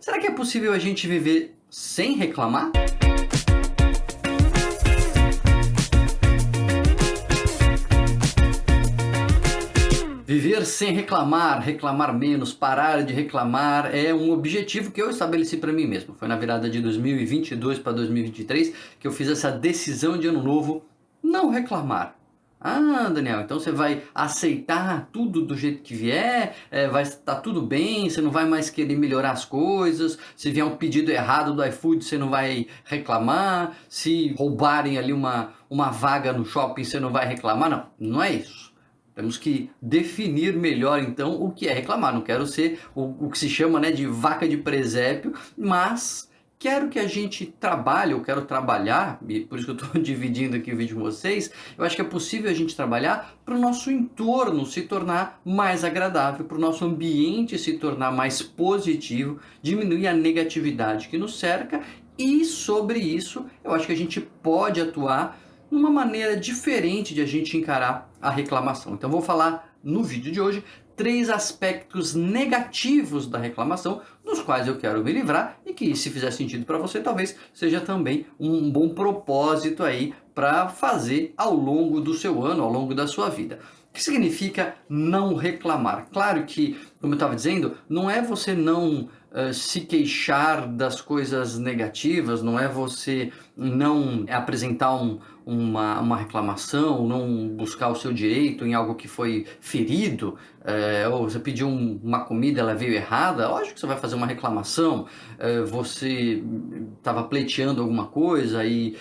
Será que é possível a gente viver sem reclamar? Viver sem reclamar, reclamar menos, parar de reclamar é um objetivo que eu estabeleci para mim mesmo. Foi na virada de 2022 para 2023 que eu fiz essa decisão de ano novo, não reclamar. Ah, Daniel, então você vai aceitar tudo do jeito que vier, vai estar tudo bem, você não vai mais querer melhorar as coisas, se vier um pedido errado do iFood você não vai reclamar, se roubarem ali uma vaga no shopping você não vai reclamar, não, não é isso. Temos que definir melhor então o que é reclamar. Não quero ser o que se chama, né, de vaca de presépio, mas quero que a gente trabalhe, eu quero trabalhar, e por isso que eu estou dividindo aqui o vídeo com vocês, eu acho que é possível a gente trabalhar para o nosso entorno se tornar mais agradável, para o nosso ambiente se tornar mais positivo, diminuir a negatividade que nos cerca, e sobre isso eu acho que a gente pode atuar numa maneira diferente de a gente encarar a reclamação. Então vou falar no vídeo de hoje 3 aspectos negativos da reclamação, dos quais eu quero me livrar e que, se fizer sentido para você, talvez seja também um bom propósito aí para fazer ao longo do seu ano, ao longo da sua vida. O que significa não reclamar? Claro que, como eu estava dizendo, não é você não se queixar das coisas negativas, não é você não apresentar uma reclamação, não buscar o seu direito em algo que foi ferido, ou você pediu uma comida, ela veio errada, lógico que você vai fazer uma reclamação, você estava pleiteando alguma coisa e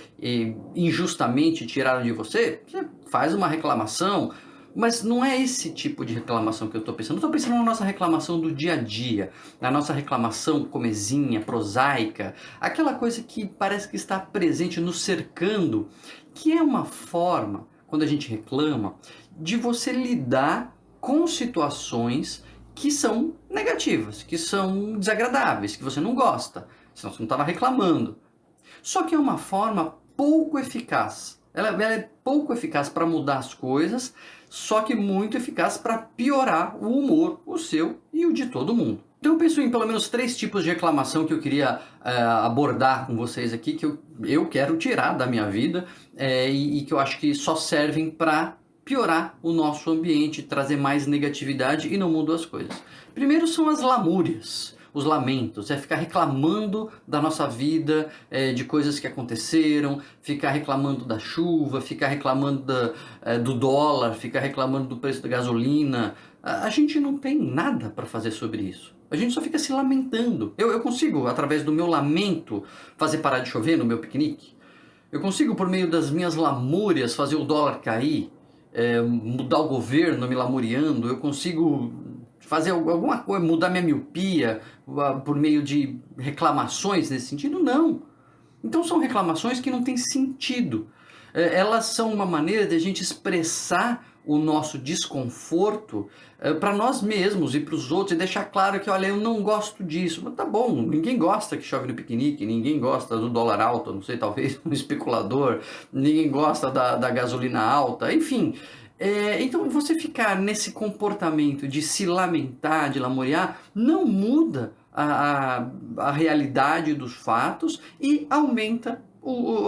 injustamente tiraram de você, você faz uma reclamação. Mas não é esse tipo de reclamação que eu estou pensando. Eu estou pensando na nossa reclamação do dia a dia, na nossa reclamação comezinha, prosaica, aquela coisa que parece que está presente, nos cercando, que é uma forma, quando a gente reclama, de você lidar com situações que são negativas, que são desagradáveis, que você não gosta, senão você não estava reclamando. Só que é uma forma pouco eficaz. Ela é pouco eficaz para mudar as coisas, só que muito eficaz para piorar o humor, o seu e o de todo mundo. Então eu penso em pelo menos 3 tipos de reclamação que eu queria abordar com vocês aqui, que eu quero tirar da minha vida e que eu acho que só servem para piorar o nosso ambiente, trazer mais negatividade e não mudam as coisas. Primeiro são as lamúrias. Os lamentos, é ficar reclamando da nossa vida, de coisas que aconteceram, ficar reclamando da chuva, ficar reclamando do dólar, ficar reclamando do preço da gasolina. A gente não tem nada para fazer sobre isso. A gente só fica se lamentando. Eu consigo, através do meu lamento, fazer parar de chover no meu piquenique. Eu consigo, por meio das minhas lamúrias, fazer o dólar cair, mudar o governo me lamuriando. Eu consigo fazer alguma coisa, mudar minha miopia por meio de reclamações nesse sentido? Não. Então são reclamações que não têm sentido. Elas são uma maneira de a gente expressar o nosso desconforto para nós mesmos e para os outros e deixar claro que, olha, eu não gosto disso. Mas tá bom, ninguém gosta que chove no piquenique, ninguém gosta do dólar alto, não sei, talvez um especulador, ninguém gosta da gasolina alta, enfim. Então você ficar nesse comportamento de se lamentar, de lamuriar, não muda a realidade dos fatos e aumenta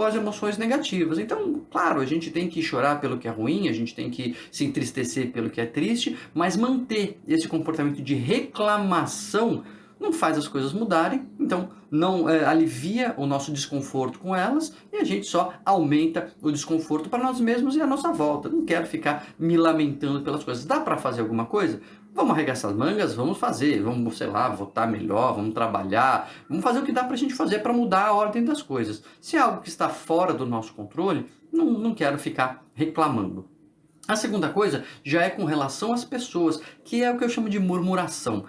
as emoções negativas. Então, claro, a gente tem que chorar pelo que é ruim, a gente tem que se entristecer pelo que é triste, mas manter esse comportamento de reclamação não faz as coisas mudarem, então não alivia o nosso desconforto com elas e a gente só aumenta o desconforto para nós mesmos e a nossa volta. Não quero ficar me lamentando pelas coisas. Dá para fazer alguma coisa? Vamos arregaçar as mangas? Vamos fazer. Vamos, sei lá, votar melhor, vamos trabalhar, vamos fazer o que dá para a gente fazer para mudar a ordem das coisas. Se é algo que está fora do nosso controle, não quero ficar reclamando. A segunda coisa já é com relação às pessoas, que é o que eu chamo de murmuração.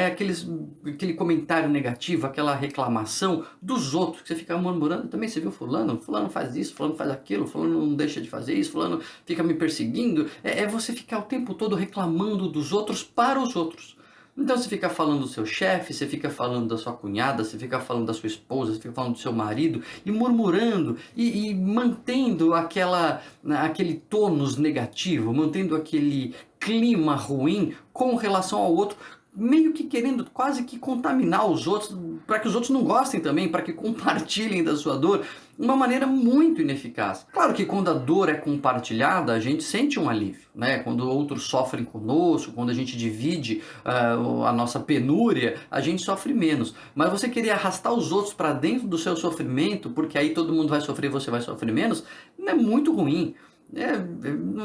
Aquele comentário negativo, aquela reclamação dos outros, que você fica murmurando. Também você viu fulano? Fulano faz isso, fulano faz aquilo, fulano não deixa de fazer isso, fulano fica me perseguindo. É você ficar o tempo todo reclamando dos outros para os outros. Então você fica falando do seu chefe, você fica falando da sua cunhada, você fica falando da sua esposa, você fica falando do seu marido e murmurando e mantendo aquele tônus negativo, mantendo aquele clima ruim com relação ao outro, meio que querendo quase que contaminar os outros, para que os outros não gostem também, para que compartilhem da sua dor, uma maneira muito ineficaz. Claro que quando a dor é compartilhada, a gente sente um alívio, né? Quando outros sofrem conosco, quando a gente divide a nossa penúria, a gente sofre menos. Mas você querer arrastar os outros para dentro do seu sofrimento, porque aí todo mundo vai sofrer e você vai sofrer menos, é muito ruim.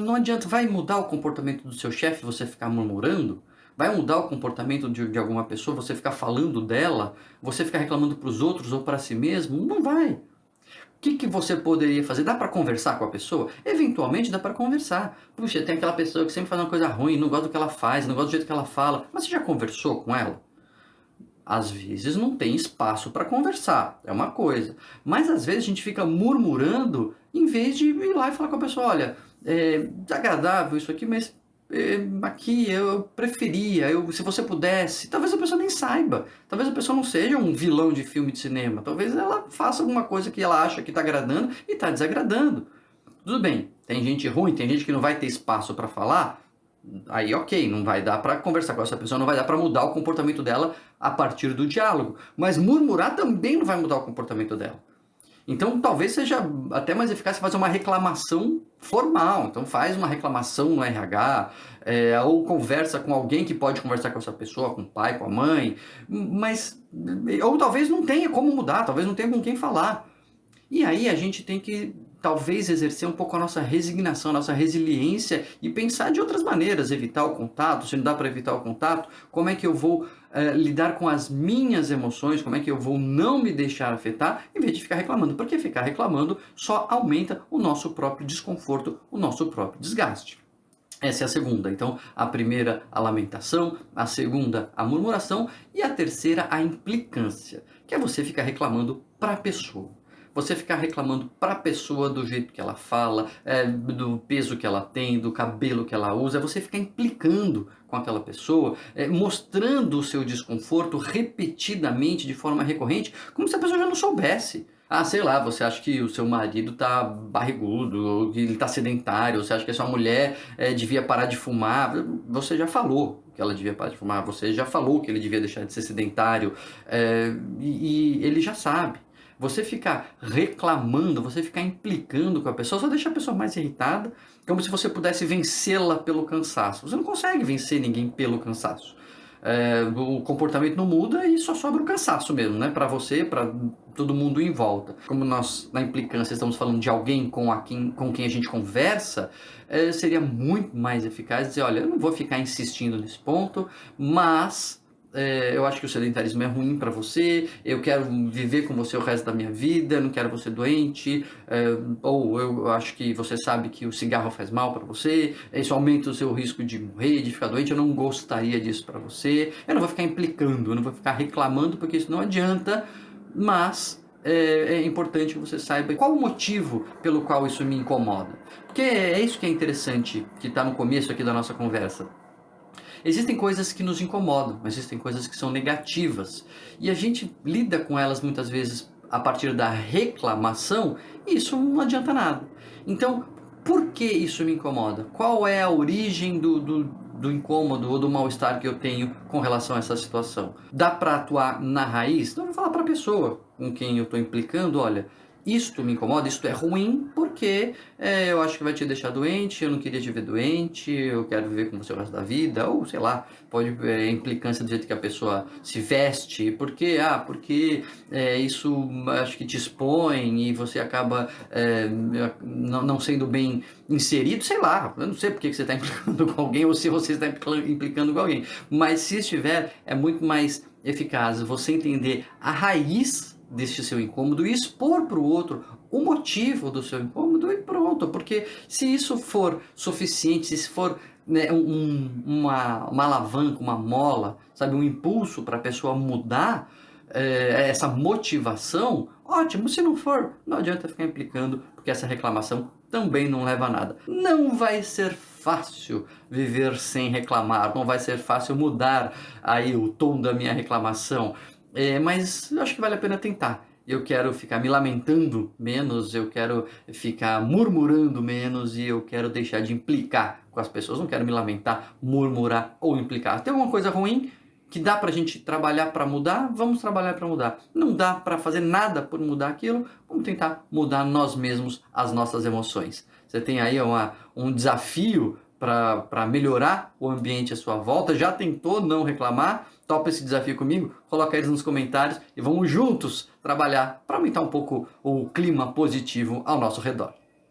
Não adianta, vai mudar o comportamento do seu chefe você ficar murmurando? Vai mudar o comportamento de alguma pessoa, você ficar falando dela, você ficar reclamando para os outros ou para si mesmo? Não vai. O que você poderia fazer? Dá para conversar com a pessoa? Eventualmente dá para conversar. Puxa, tem aquela pessoa que sempre faz uma coisa ruim, não gosta do que ela faz, não gosta do jeito que ela fala. Mas você já conversou com ela? Às vezes não tem espaço para conversar, é uma coisa. Mas às vezes a gente fica murmurando em vez de ir lá e falar com a pessoa, olha, é desagradável isso aqui, mas aqui eu preferia, se você pudesse. Talvez a pessoa nem saiba, talvez a pessoa não seja um vilão de filme de cinema, talvez ela faça alguma coisa que ela acha que está agradando e está desagradando. Tudo bem, tem gente ruim, tem gente que não vai ter espaço para falar, aí ok, não vai dar para conversar com essa pessoa, não vai dar para mudar o comportamento dela a partir do diálogo. Mas murmurar também não vai mudar o comportamento dela. Então talvez seja até mais eficaz fazer uma reclamação formal. Então faz uma reclamação no RH, ou conversa com alguém que pode conversar com essa pessoa, com o pai, com a mãe, mas ou talvez não tenha como mudar, talvez não tenha com quem falar. E aí a gente tem que talvez exercer um pouco a nossa resignação, a nossa resiliência e pensar de outras maneiras, evitar o contato, se não dá para evitar o contato, como é que eu vou lidar com as minhas emoções, como é que eu vou não me deixar afetar, em vez de ficar reclamando, porque ficar reclamando só aumenta o nosso próprio desconforto, o nosso próprio desgaste. Essa é a segunda. Então, a primeira, a lamentação, a segunda, a murmuração e a terceira, a implicância, que é você ficar reclamando para a pessoa. Você ficar reclamando para a pessoa do jeito que ela fala, do peso que ela tem, do cabelo que ela usa, você ficar implicando com aquela pessoa, mostrando o seu desconforto repetidamente, de forma recorrente, como se a pessoa já não soubesse. Ah, sei lá, você acha que o seu marido tá barrigudo, ou que ele tá sedentário, você acha que a sua mulher devia parar de fumar, você já falou que ela devia parar de fumar, você já falou que ele devia deixar de ser sedentário, e ele já sabe. Você ficar reclamando, você ficar implicando com a pessoa, só deixa a pessoa mais irritada, como se você pudesse vencê-la pelo cansaço. Você não consegue vencer ninguém pelo cansaço. O comportamento não muda e só sobra o cansaço mesmo, né? Para você, para todo mundo em volta. Como nós, na implicância, estamos falando de alguém com quem a gente conversa, seria muito mais eficaz dizer, olha, eu não vou ficar insistindo nesse ponto, mas eu acho que o sedentarismo é ruim para você, eu quero viver com você o resto da minha vida, não quero você doente, ou eu acho que você sabe que o cigarro faz mal para você, isso aumenta o seu risco de morrer, de ficar doente, eu não gostaria disso para você, eu não vou ficar implicando, eu não vou ficar reclamando, porque isso não adianta, mas é importante que você saiba qual o motivo pelo qual isso me incomoda. Porque é isso que é interessante, que está no começo aqui da nossa conversa. Existem coisas que nos incomodam, existem coisas que são negativas. E a gente lida com elas muitas vezes a partir da reclamação e isso não adianta nada. Então, por que isso me incomoda? Qual é a origem do incômodo ou do mal-estar que eu tenho com relação a essa situação? Dá para atuar na raiz? Então, eu vou falar para a pessoa com quem eu estou implicando, olha, isto me incomoda, isto é ruim, porque eu acho que vai te deixar doente, eu não queria te ver doente, eu quero viver com você o resto da vida, ou sei lá, pode implicância do jeito que a pessoa se veste, porque isso acho que te expõe e você acaba não sendo bem inserido, sei lá, eu não sei porque que você está implicando com alguém ou se você está implicando com alguém, mas se estiver, é muito mais eficaz você entender a raiz deste seu incômodo e expor para o outro o motivo do seu incômodo e pronto, porque se isso for suficiente, se for né, uma alavanca, uma mola, sabe, um impulso para a pessoa mudar essa motivação, ótimo, se não for, não adianta ficar implicando, porque essa reclamação também não leva a nada. Não vai ser fácil viver sem reclamar, não vai ser fácil mudar aí o tom da minha reclamação, mas eu acho que vale a pena tentar. Eu quero ficar me lamentando menos, eu quero ficar murmurando menos e eu quero deixar de implicar com as pessoas. Não quero me lamentar, murmurar ou implicar. Tem alguma coisa ruim? que dá para a gente trabalhar para mudar, vamos trabalhar para mudar. Não dá para fazer nada por mudar aquilo, vamos tentar mudar nós mesmos as nossas emoções. Você tem aí um desafio para melhorar o ambiente à sua volta? Já tentou não reclamar? Topa esse desafio comigo? Coloca eles nos comentários e vamos juntos trabalhar para aumentar um pouco o clima positivo ao nosso redor.